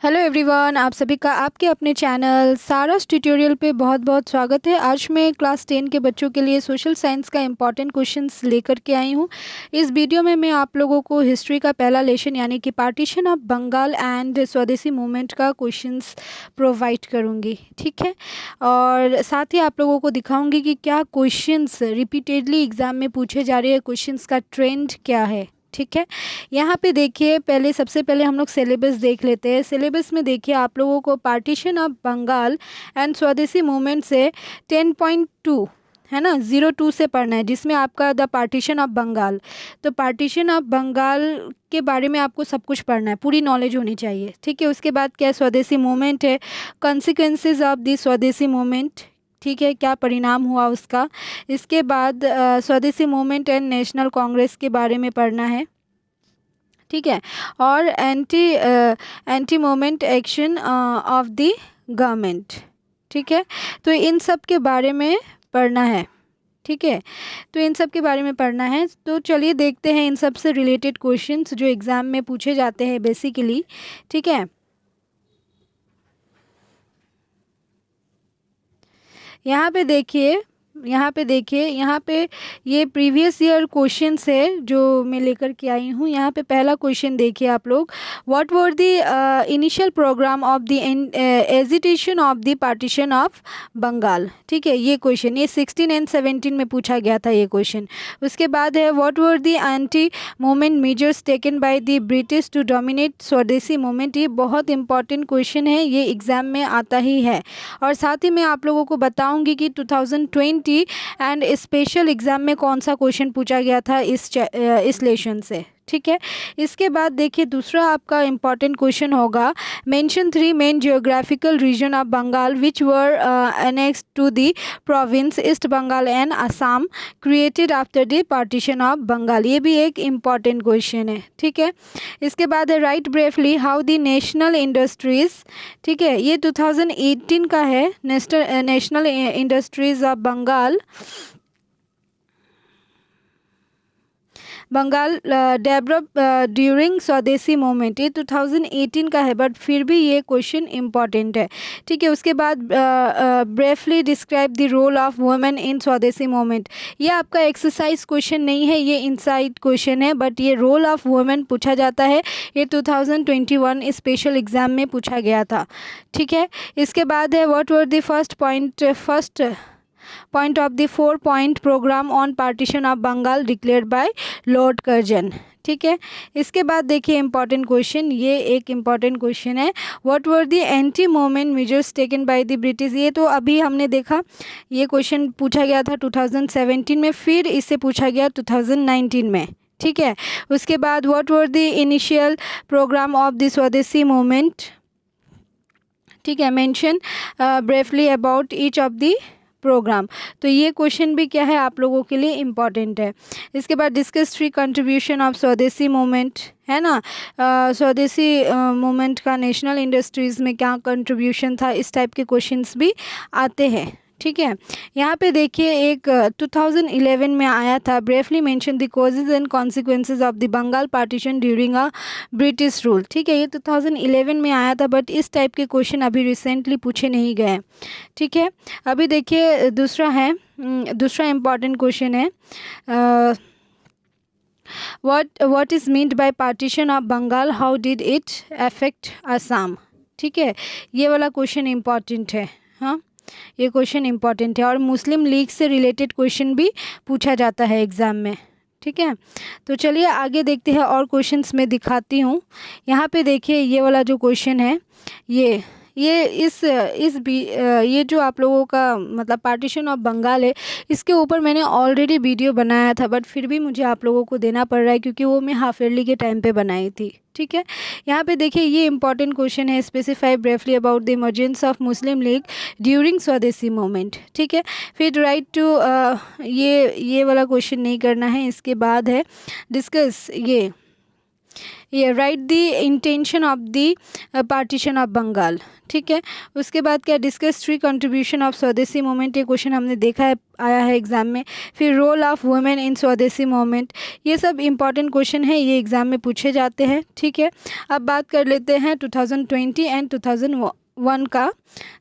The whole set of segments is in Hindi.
हेलो एवरीवन, आप सभी का आपके अपने चैनल सारास ट्यूटोरियल पे बहुत बहुत स्वागत है। आज मैं क्लास 10 के बच्चों के लिए सोशल साइंस का इम्पॉर्टेंट क्वेश्चंस लेकर के आई हूँ। इस वीडियो में मैं आप लोगों को हिस्ट्री का पहला लेसन यानी कि पार्टीशन ऑफ बंगाल एंड स्वदेशी मूवमेंट का क्वेश्चंस प्रोवाइड करूँगी, ठीक है। और साथ ही आप लोगों को दिखाऊँगी कि क्या क्वेश्चंस रिपीटेडली एग्ज़ाम में पूछे जा रहे हैं, क्वेश्चंस का ट्रेंड क्या है, ठीक है। यहाँ पे देखिए, सबसे पहले हम लोग सिलेबस देख लेते हैं। सिलेबस में देखिए आप लोगों को पार्टीशन ऑफ बंगाल एंड स्वदेशी मूवमेंट से 10.2 है ना, 02 से पढ़ना है, जिसमें आपका द पार्टीशन ऑफ बंगाल। तो पार्टीशन ऑफ बंगाल के बारे में आपको सब कुछ पढ़ना है, पूरी नॉलेज होनी चाहिए, ठीक है। उसके बाद क्या स्वदेशी मूवमेंट है, consequences of the Swadeshi movement, ठीक है, क्या परिणाम हुआ उसका। इसके बाद स्वदेशी मूवमेंट एंड नेशनल कांग्रेस के बारे में पढ़ना है, ठीक है। और anti movement action of the government, ठीक है। तो इन सब के बारे में पढ़ना है, ठीक है। तो इन सब के बारे में पढ़ना है। तो चलिए देखते हैं इन सब से रिलेटेड क्वेश्चंस जो एग्ज़ाम में पूछे जाते हैं बेसिकली, ठीक है। यहाँ पे देखिए यहाँ पे ये प्रीवियस ईयर क्वेश्चंस है जो मैं लेकर के आई हूँ। यहाँ पे पहला क्वेश्चन देखिए आप लोग, what were the initial programme of the agitation of the partition of Bengal, ठीक है। ये क्वेश्चन ये 16 एंड 17 में पूछा गया था ये क्वेश्चन। उसके बाद है what were the anti movement measures taken by the British to dominate Swadeshi movement. ये बहुत इंपॉर्टेंट क्वेश्चन है, ये एग्ज़ाम में आता ही है। और साथ ही मैं आप लोगों को बताऊंगी कि 2020 एंड स्पेशल एग्ज़ाम में कौन सा क्वेश्चन पूछा गया था इस लेसन से, ठीक है। इसके बाद देखिए दूसरा आपका इम्पॉर्टेंट क्वेश्चन होगा, mention 3 main geographical region of Bengal which were annexed to the province east Bengal and Assam created after the partition of Bengal. ये भी एक इम्पॉर्टेंट क्वेश्चन है, ठीक है। इसके बाद है write briefly how the national industries, ठीक है, ये 2018 का है। National industries of Bengal develop during Swadeshi movement, ये 2018 का है, बट फिर भी ये क्वेश्चन इम्पॉर्टेंट है, ठीक है। उसके बाद briefly describe the role of women in Swadeshi movement. ये आपका एक्सरसाइज क्वेश्चन नहीं है, ये इनसाइड क्वेश्चन है, बट ये रोल ऑफ वुमेन पूछा जाता है। ये 2021 स्पेशल एग्ज़ाम में पूछा गया था, ठीक है। इसके बाद है what were the first point of the 4-point programme on partition of Bengal declared by Lord Curzon, ठीक है। इसके बाद देखिए इंपॉर्टेंट क्वेश्चन, ये एक इम्पॉर्टेंट क्वेश्चन है, what were the anti movement measures taken by the British. ये तो अभी हमने देखा, ये क्वेश्चन पूछा गया था 2017 में, फिर इससे पूछा गया 2019 में, ठीक है। उसके बाद what were the initial programme of the Swadeshi movement, ठीक है, mention briefly about each of the programme. तो ये क्वेश्चन भी क्या है आप लोगों के लिए इम्पॉर्टेंट है। इसके बाद discuss 3 contribution of Swadeshi movement, है ना, स्वदेशी मूवमेंट का नेशनल इंडस्ट्रीज़ में क्या कंट्रीब्यूशन था, इस टाइप के क्वेश्चंस भी आते हैं, ठीक है। यहाँ पे देखिए एक 2011 में आया था, briefly mention the causes and consequences of the Bengal partition during a British rule, ठीक है। ये 2011 में आया था, बट इस टाइप के क्वेश्चन अभी रिसेंटली पूछे नहीं गए, ठीक है। अभी देखिए दूसरा इम्पॉर्टेंट क्वेश्चन है, what is meant by partition of Bengal, how did it affect Assam, ठीक है। ये वाला क्वेश्चन इम्पॉर्टेंट है, हाँ, ये क्वेश्चन इम्पॉर्टेंट है। और मुस्लिम लीग से रिलेटेड क्वेश्चन भी पूछा जाता है एग्ज़ाम में, ठीक है। तो चलिए आगे देखते हैं और क्वेश्चंस मैं दिखाती हूँ। यहाँ पे देखिए ये वाला जो क्वेश्चन है, ये जो आप लोगों का मतलब पार्टीशन ऑफ बंगाल है, इसके ऊपर मैंने ऑलरेडी वीडियो बनाया था, बट फिर भी मुझे आप लोगों को देना पड़ रहा है क्योंकि वो मैं हाफ ईयरली के टाइम पे बनाई थी, ठीक है। यहाँ पे देखिए ये इंपॉर्टेंट क्वेश्चन है, specify briefly about the emergence of Muslim league during Swadeshi movement, ठीक है। फिर राइट टू ये वाला क्वेश्चन नहीं करना है। इसके बाद है डिस्कस ये write the intention of the partition of Bengal, ठीक है। उसके बाद क्या, discuss 3 contribution of Swadeshi movement, ये क्वेश्चन हमने देखा है, आया है एग्जाम में। फिर role of women in Swadeshi movement, ये सब इंपॉर्टेंट क्वेश्चन है, ये एग्जाम में पूछे जाते हैं, ठीक है। अब बात कर लेते हैं 2020 एंड 2021 का,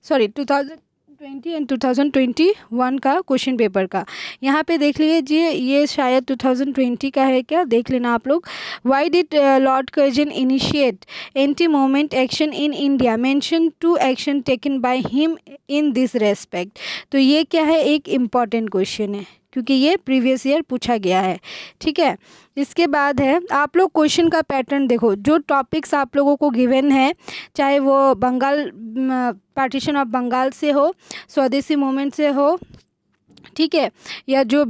सॉरी 2020 एंड 2021 का क्वेश्चन पेपर का। यहाँ पे देख लीजिए, ये शायद 2020 का है क्या, देख लेना आप लोग। Why did Lord Curzon initiate anti movement action in India, mention 2 action taken by him in this respect. तो ये क्या है, एक इम्पॉर्टेंट क्वेश्चन है क्योंकि ये प्रीवियस ईयर पूछा गया है, ठीक है। इसके बाद है, आप लोग क्वेश्चन का पैटर्न देखो, जो टॉपिक्स आप लोगों को गिवन है, चाहे वो बंगाल पार्टीशन ऑफ बंगाल से हो, स्वदेशी मूवमेंट से हो, ठीक है, या जो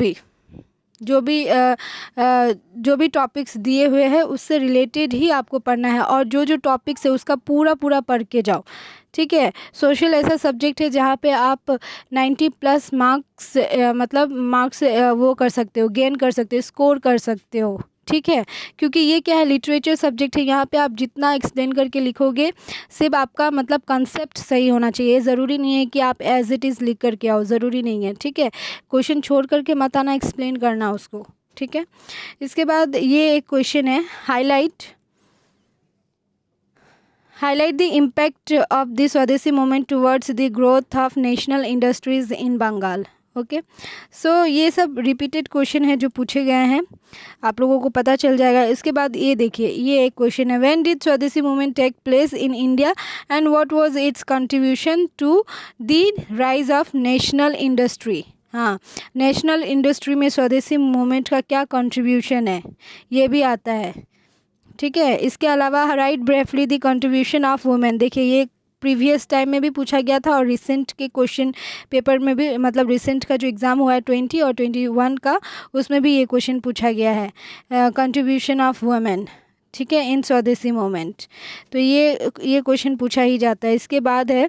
भी टॉपिक्स दिए हुए हैं उससे रिलेटेड ही आपको पढ़ना है, और जो टॉपिक्स है उसका पूरा पढ़ के जाओ, ठीक है। सोशल ऐसा सब्जेक्ट है जहाँ पे आप 90+ मार्क्स मतलब मार्क्स वो कर सकते हो, गेन कर सकते हो, स्कोर कर सकते हो, ठीक है। क्योंकि ये क्या है, लिटरेचर सब्जेक्ट है, यहाँ पे आप जितना एक्सप्लेन करके लिखोगे, सिर्फ आपका मतलब कंसेप्ट सही होना चाहिए। ज़रूरी नहीं है कि आप एज इट इज़ लिख करके आओ, ज़रूरी नहीं है, ठीक है। क्वेश्चन छोड़ करके मत आना, एक्सप्लेन करना उसको, ठीक है। इसके बाद ये एक क्वेश्चन है, highlight the impact of the Swadeshi movement towards the growth of national industries in Bengal। Okay, so ये सब रिपीटेड क्वेश्चन है जो पूछे गए हैं, आप लोगों को पता चल जाएगा। इसके बाद ये देखिए, ये एक क्वेश्चन है, when did Swadeshi movement take place in India and what was its contribution to the rise of national industry. हाँ, नेशनल इंडस्ट्री में स्वदेशी मूवमेंट का क्या कंट्रीब्यूशन है, ये भी आता है, ठीक है। इसके अलावा right briefly the contribution of women, देखिए ये प्रीवियस टाइम में भी पूछा गया था और रिसेंट के क्वेश्चन पेपर में भी, मतलब रिसेंट का जो एग्ज़ाम हुआ है 20 और 21 का, उसमें भी ये क्वेश्चन पूछा गया है, कंट्रीब्यूशन ऑफ वुमेन, ठीक है, इन स्वदेशी मूवमेंट। तो ये क्वेश्चन पूछा ही जाता है। इसके बाद है,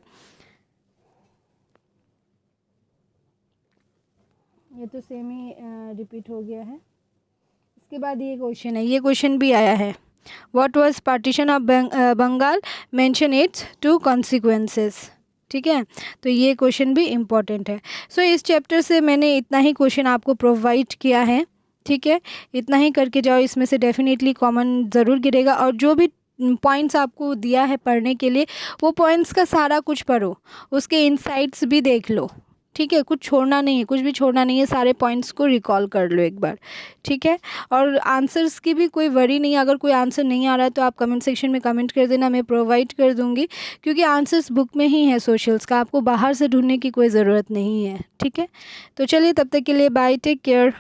ये तो सेम ही रिपीट हो गया है। इसके बाद ये क्वेश्चन है, ये क्वेश्चन भी आया है, What was partition of Bengal? Mention its 2 consequences, ठीक है। तो ये क्वेश्चन भी इम्पॉर्टेंट है। सो इस चैप्टर से मैंने इतना ही क्वेश्चन आपको प्रोवाइड किया है, ठीक है। इतना ही करके जाओ, इसमें से डेफिनेटली कॉमन ज़रूर गिरेगा, और जो भी पॉइंट्स आपको दिया है पढ़ने के लिए, वो पॉइंट्स का सारा कुछ पढ़ो, उसके इनसाइट्स भी देख लो, ठीक है। कुछ छोड़ना नहीं है, कुछ भी छोड़ना नहीं है, सारे पॉइंट्स को रिकॉल कर लो एक बार, ठीक है। और आंसर्स की भी कोई वरी नहीं है, अगर कोई आंसर नहीं आ रहा है तो आप कमेंट सेक्शन में कमेंट कर देना, मैं प्रोवाइड कर दूंगी, क्योंकि आंसर्स बुक में ही है सोशल्स का, आपको बाहर से ढूंढने की कोई ज़रूरत नहीं है, ठीक है। तो चलिए, तब तक के लिए बाय, टेक केयर।